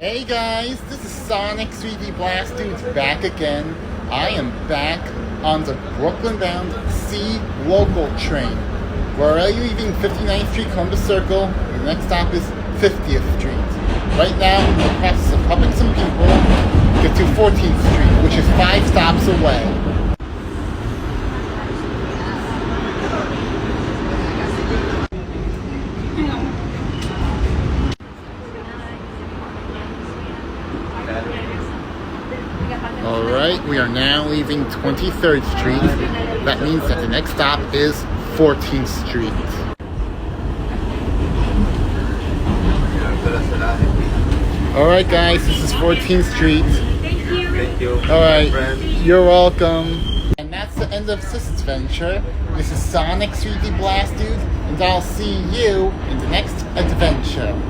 Hey guys, this is Sonic 3D Blast Dudes back again. I am back on the Brooklyn-bound C local train. We're leaving 59th Street, Columbus Circle. The next stop is 50th Street. Right now, we're in the process of helping some people get to 14th Street, which is 5 stops away. Alright, we are now leaving 23rd Street. That means that the next stop is 14th Street. Alright guys, this is 14th Street. Thank you. Alright, you're welcome. And that's the end of this adventure. This is Sonic 3D Blast Dude, and I'll see you in the next adventure.